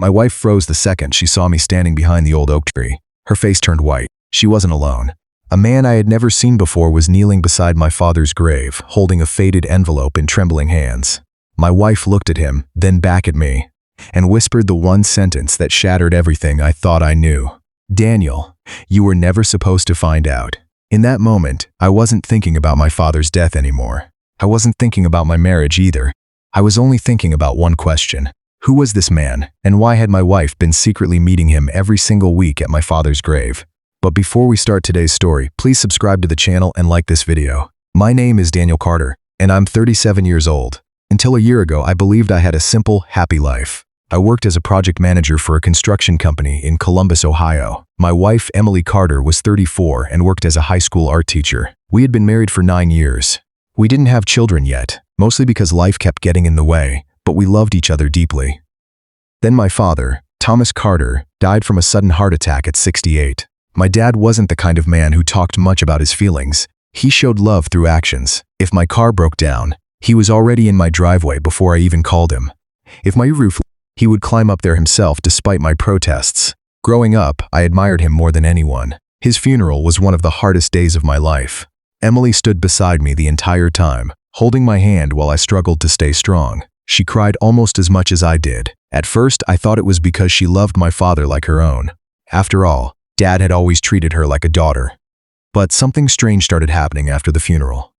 My wife froze the second she saw me standing behind the old oak tree. Her face turned white. She wasn't alone. A man I had never seen before was kneeling beside my father's grave, holding a faded envelope in trembling hands. My wife looked at him, then back at me, and whispered the one sentence that shattered everything I thought I knew. "Daniel, you were never supposed to find out." In that moment, I wasn't thinking about my father's death anymore. I wasn't thinking about my marriage either. I was only thinking about one question. Who was this man, and why had my wife been secretly meeting him every single week at my father's grave? But before we start today's story, please subscribe to the channel and like this video. My name is Daniel Carter, and I'm 37 years old. Until a year ago, I believed I had a simple, happy life. I worked as a project manager for a construction company in Columbus, Ohio. My wife, Emily Carter, was 34 and worked as a high school art teacher. We had been married for 9 years. We didn't have children yet, mostly because life kept getting in the way, but we loved each other deeply. Then my father, Thomas Carter, died from a sudden heart attack at 68. My dad wasn't the kind of man who talked much about his feelings. He showed love through actions. If my car broke down, he was already in my driveway before I even called him. If my roof, he would climb up there himself despite my protests. Growing up, I admired him more than anyone. His funeral was one of the hardest days of my life. Emily stood beside me the entire time, holding my hand while I struggled to stay strong. She cried almost as much as I did. At first, I thought it was because she loved my father like her own. After all, Dad had always treated her like a daughter. But something strange started happening after the funeral.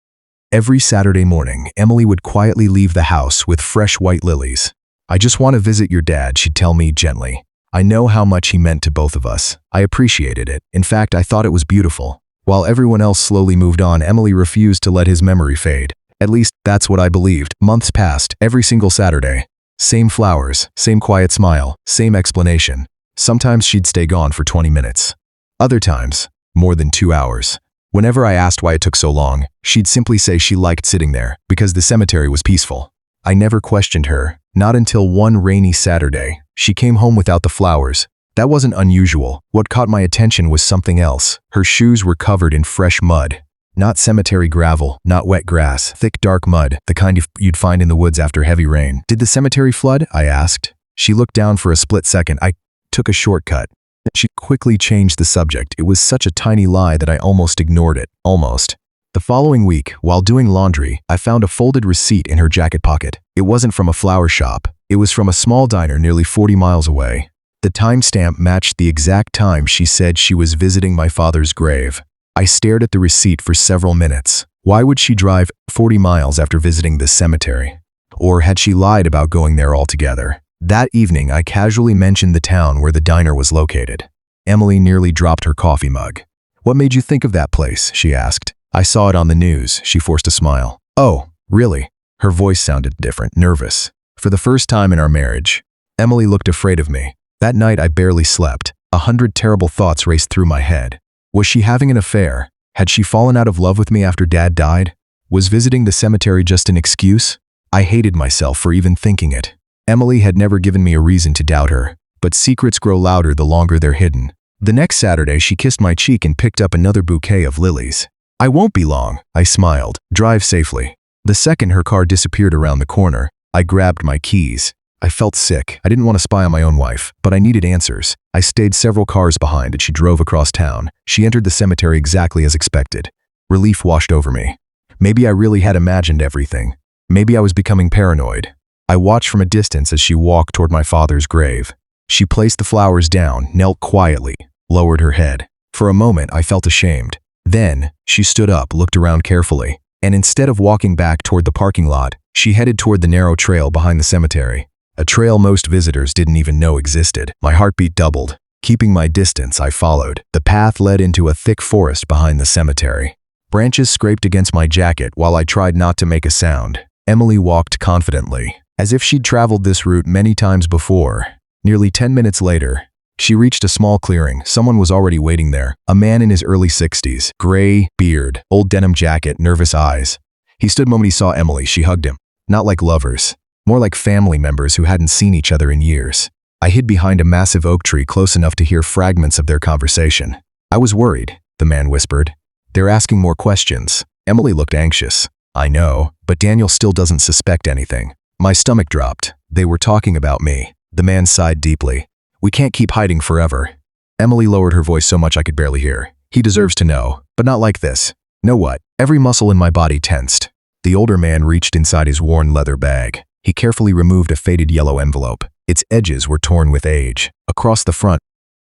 Every Saturday morning, Emily would quietly leave the house with fresh white lilies. "I just want to visit your dad," she'd tell me gently. I know how much he meant to both of us. I appreciated it. In fact, I thought it was beautiful. While everyone else slowly moved on, Emily refused to let his memory fade. At least, that's what I believed. Months passed, every single Saturday. Same flowers, same quiet smile, same explanation. Sometimes she'd stay gone for 20 minutes. Other times, more than 2 hours. Whenever I asked why it took so long, she'd simply say she liked sitting there, because the cemetery was peaceful. I never questioned her, not until one rainy Saturday. She came home without the flowers. That wasn't unusual. What caught my attention was something else. Her shoes were covered in fresh mud. Not cemetery gravel, not wet grass, thick dark mud, the kind you'd find in the woods after heavy rain. "Did the cemetery flood?" I asked. She looked down for a split second. "I took a shortcut." She quickly changed the subject. It was such a tiny lie that I almost ignored it. Almost. The following week, while doing laundry, I found a folded receipt in her jacket pocket. It wasn't from a flower shop. It was from a small diner nearly 40 miles away. The timestamp matched the exact time she said she was visiting my father's grave. I stared at the receipt for several minutes. Why would she drive 40 miles after visiting this cemetery? Or had she lied about going there altogether? That evening, I casually mentioned the town where the diner was located. Emily nearly dropped her coffee mug. "What made you think of that place?" she asked. "I saw it on the news." She forced a smile. "Oh, really?" Her voice sounded different, nervous. For the first time in our marriage, Emily looked afraid of me. That night, I barely slept. 100 terrible thoughts raced through my head. Was she having an affair? Had she fallen out of love with me after Dad died? Was visiting the cemetery just an excuse? I hated myself for even thinking it. Emily had never given me a reason to doubt her, but secrets grow louder the longer they're hidden. The next Saturday, she kissed my cheek and picked up another bouquet of lilies. "I won't be long," I smiled. "Drive safely." The second her car disappeared around the corner, I grabbed my keys. I felt sick. I didn't want to spy on my own wife, but I needed answers. I stayed several cars behind as she drove across town. She entered the cemetery exactly as expected. Relief washed over me. Maybe I really had imagined everything. Maybe I was becoming paranoid. I watched from a distance as she walked toward my father's grave. She placed the flowers down, knelt quietly, lowered her head. For a moment, I felt ashamed. Then, she stood up, looked around carefully, and instead of walking back toward the parking lot, she headed toward the narrow trail behind the cemetery. A trail most visitors didn't even know existed. My heartbeat doubled. Keeping my distance, I followed. The path led into a thick forest behind the cemetery. Branches scraped against my jacket while I tried not to make a sound. Emily walked confidently, as if she'd traveled this route many times before. Nearly 10 minutes later, she reached a small clearing. Someone was already waiting there. A man in his early 60s, gray beard, old denim jacket, nervous eyes. He stood the moment he saw Emily. She hugged him. Not like lovers, more like family members who hadn't seen each other in years. I hid behind a massive oak tree close enough to hear fragments of their conversation. "I was worried," the man whispered. "They're asking more questions." Emily looked anxious. "I know, but Daniel still doesn't suspect anything." My stomach dropped. They were talking about me. The man sighed deeply. We can't keep hiding forever. Emily lowered her voice so much I could barely hear. He deserves to know, but not like this. Know what? Every muscle in my body tensed. The older man reached inside his worn leather bag. He carefully removed a faded yellow envelope. Its edges were torn with age. Across the front,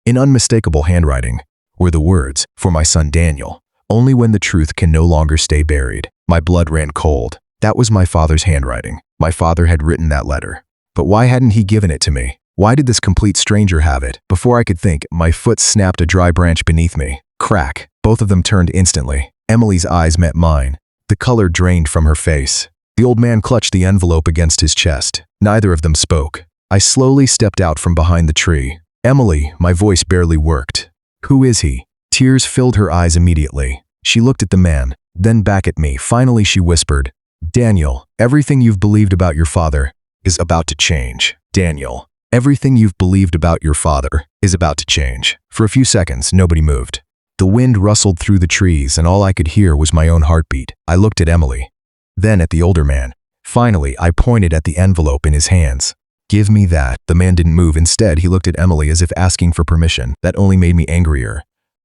in unmistakable handwriting, were the words, "For my son Daniel. Only when the truth can no longer stay buried." My blood ran cold. That was my father's handwriting. My father had written that letter. But why hadn't he given it to me? Why did this complete stranger have it? Before I could think, my foot snapped a dry branch beneath me. Crack. Both of them turned instantly. Emily's eyes met mine. The color drained from her face. The old man clutched the envelope against his chest. Neither of them spoke. I slowly stepped out from behind the tree. Emily, my voice barely worked. Who is he? Tears filled her eyes immediately. She looked at the man, then back at me. Finally, she whispered, Daniel, everything you've believed about your father is about to change. Daniel, everything you've believed about your father is about to change. For a few seconds, nobody moved. The wind rustled through the trees, and all I could hear was my own heartbeat. I looked at Emily, then at the older man. Finally, I pointed at the envelope in his hands. Give me that. The man didn't move. Instead, he looked at Emily as if asking for permission. That only made me angrier.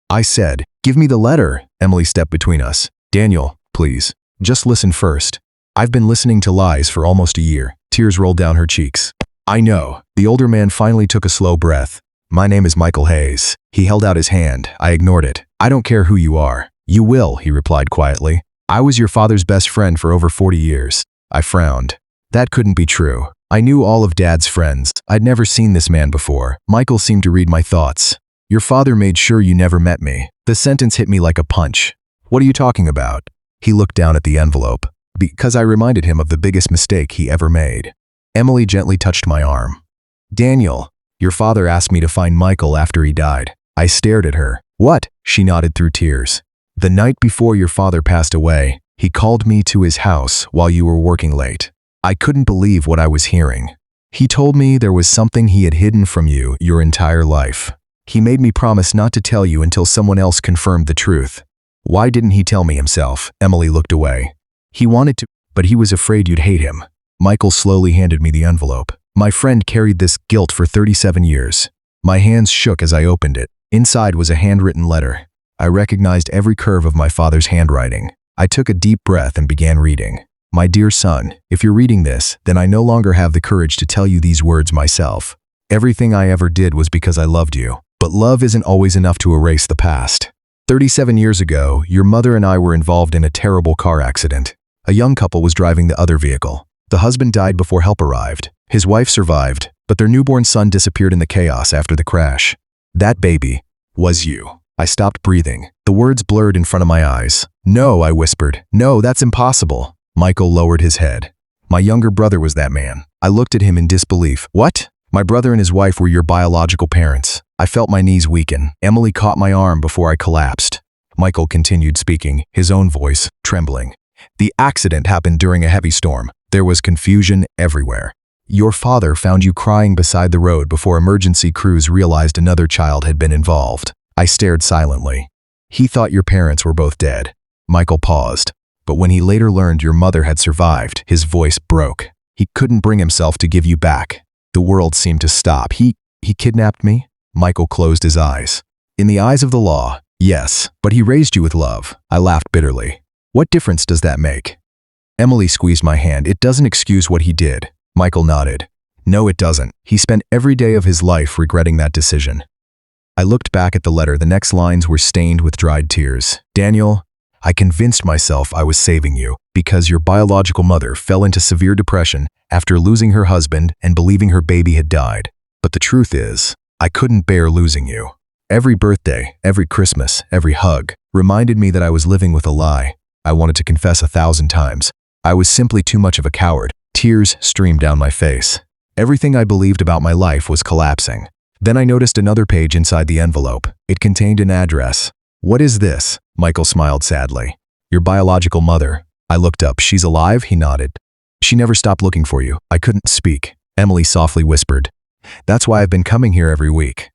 I said, give me the letter. Emily stepped between us. Daniel, please, just listen first. I've been listening to lies for almost a year. Tears rolled down her cheeks. I know. The older man finally took a slow breath. My name is Michael Hayes. He held out his hand. I ignored it. I don't care who you are. You will, he replied quietly. I was your father's best friend for over 40 years. I frowned. That couldn't be true. I knew all of Dad's friends. I'd never seen this man before. Michael seemed to read my thoughts. Your father made sure you never met me. The sentence hit me like a punch. What are you talking about? He looked down at the envelope. Because I reminded him of the biggest mistake he ever made. Emily gently touched my arm. Daniel, your father asked me to find Michael after he died. I stared at her. What? She nodded through tears. The night before your father passed away, he called me to his house while you were working late. I couldn't believe what I was hearing. He told me there was something he had hidden from you your entire life. He made me promise not to tell you until someone else confirmed the truth. Why didn't he tell me himself? Emily looked away. He wanted to, but he was afraid you'd hate him. Michael slowly handed me the envelope. My friend carried this guilt for 37 years. My hands shook as I opened it. Inside was a handwritten letter. I recognized every curve of my father's handwriting. I took a deep breath and began reading. My dear son, if you're reading this, then I no longer have the courage to tell you these words myself. Everything I ever did was because I loved you. But love isn't always enough to erase the past. 37 years ago, your mother and I were involved in a terrible car accident. A young couple was driving the other vehicle. The husband died before help arrived. His wife survived, but their newborn son disappeared in the chaos after the crash. That baby was you. I stopped breathing. The words blurred in front of my eyes. No, I whispered. No, that's impossible. Michael lowered his head. My younger brother was that man. I looked at him in disbelief. What? My brother and his wife were your biological parents. I felt my knees weaken. Emily caught my arm before I collapsed. Michael continued speaking, his own voice trembling. The accident happened during a heavy storm. There was confusion everywhere. Your father found you crying beside the road before emergency crews realized another child had been involved. I stared silently. He thought your parents were both dead. Michael paused. But when he later learned your mother had survived, his voice broke. He couldn't bring himself to give you back. The world seemed to stop. He kidnapped me? Michael closed his eyes. In the eyes of the law, yes, but he raised you with love. I laughed bitterly. What difference does that make? Emily squeezed my hand. It doesn't excuse what he did. Michael nodded. No, it doesn't. He spent every day of his life regretting that decision. I looked back at the letter. The next lines were stained with dried tears. Daniel, I convinced myself I was saving you because your biological mother fell into severe depression after losing her husband and believing her baby had died. But the truth is, I couldn't bear losing you. Every birthday, every Christmas, every hug reminded me that I was living with a lie. I wanted to confess 1,000 times. I was simply too much of a coward. Tears streamed down my face. Everything I believed about my life was collapsing. Then I noticed another page inside the envelope. It contained an address. What is this? Michael smiled sadly. Your biological mother. I looked up. She's alive? He nodded. She never stopped looking for you. I couldn't speak. Emily softly whispered. That's why I've been coming here every week.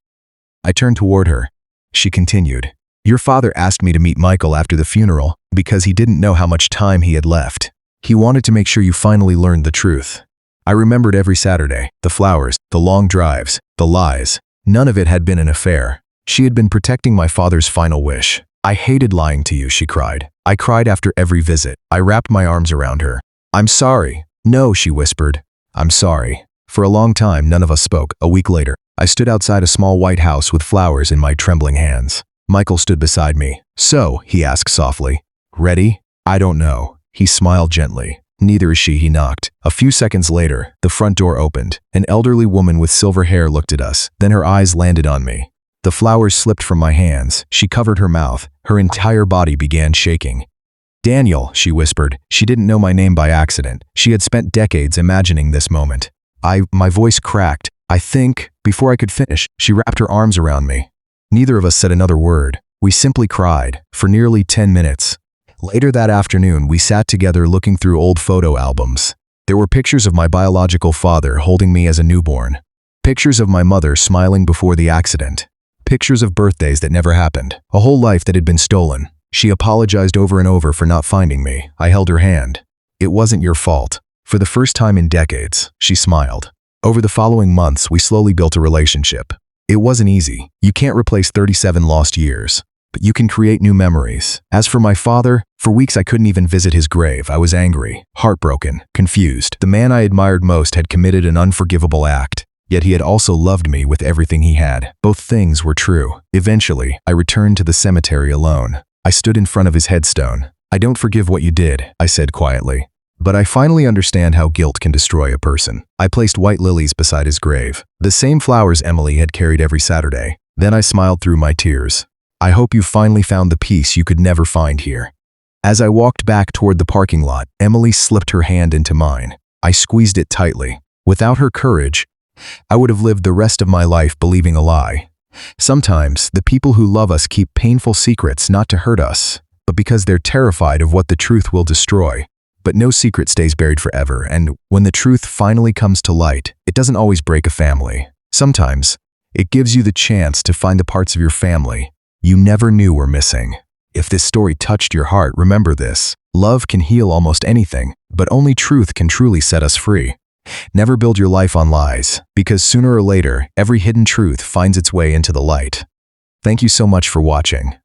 I turned toward her. She continued. Your father asked me to meet Michael after the funeral because he didn't know how much time he had left. He wanted to make sure you finally learned the truth. I remembered every Saturday, the flowers, the long drives, the lies. None of it had been an affair. She had been protecting my father's final wish. I hated lying to you, she cried. I cried after every visit. I wrapped my arms around her. I'm sorry. No, she whispered. I'm sorry. For a long time, none of us spoke. A week later, I stood outside a small white house with flowers in my trembling hands. Michael stood beside me. So, he asked softly. Ready? I don't know. He smiled gently. Neither is she, he knocked. A few seconds later, the front door opened. An elderly woman with silver hair looked at us. Then her eyes landed on me. The flowers slipped from my hands. She covered her mouth. Her entire body began shaking. Daniel, she whispered. She didn't know my name by accident. She had spent decades imagining this moment. My voice cracked. I think, before I could finish, she wrapped her arms around me. Neither of us said another word. We simply cried, for nearly 10 minutes. Later that afternoon, we sat together looking through old photo albums. There were pictures of my biological father holding me as a newborn. Pictures of my mother smiling before the accident. Pictures of birthdays that never happened. A whole life that had been stolen. She apologized over and over for not finding me. I held her hand. It wasn't your fault. For the first time in decades, she smiled. Over the following months, we slowly built a relationship. It wasn't easy. You can't replace 37 lost years, but you can create new memories. As for my father, for weeks I couldn't even visit his grave. I was angry, heartbroken, confused. The man I admired most had committed an unforgivable act, yet he had also loved me with everything he had. Both things were true. Eventually, I returned to the cemetery alone. I stood in front of his headstone. I don't forgive what you did, I said quietly. But I finally understand how guilt can destroy a person. I placed white lilies beside his grave, the same flowers Emily had carried every Saturday. Then I smiled through my tears. I hope you finally found the peace you could never find here. As I walked back toward the parking lot, Emily slipped her hand into mine. I squeezed it tightly. Without her courage, I would have lived the rest of my life believing a lie. Sometimes, the people who love us keep painful secrets not to hurt us, but because they're terrified of what the truth will destroy. But no secret stays buried forever, and when the truth finally comes to light, it doesn't always break a family. Sometimes, it gives you the chance to find the parts of your family you never knew were missing. If this story touched your heart, remember this. Love can heal almost anything, but only truth can truly set us free. Never build your life on lies, because sooner or later, every hidden truth finds its way into the light. Thank you so much for watching.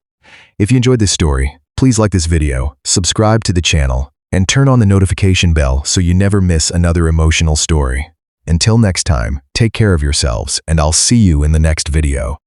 If you enjoyed this story, please like this video, subscribe to the channel, and turn on the notification bell so you never miss another emotional story. Until next time, take care of yourselves, and I'll see you in the next video.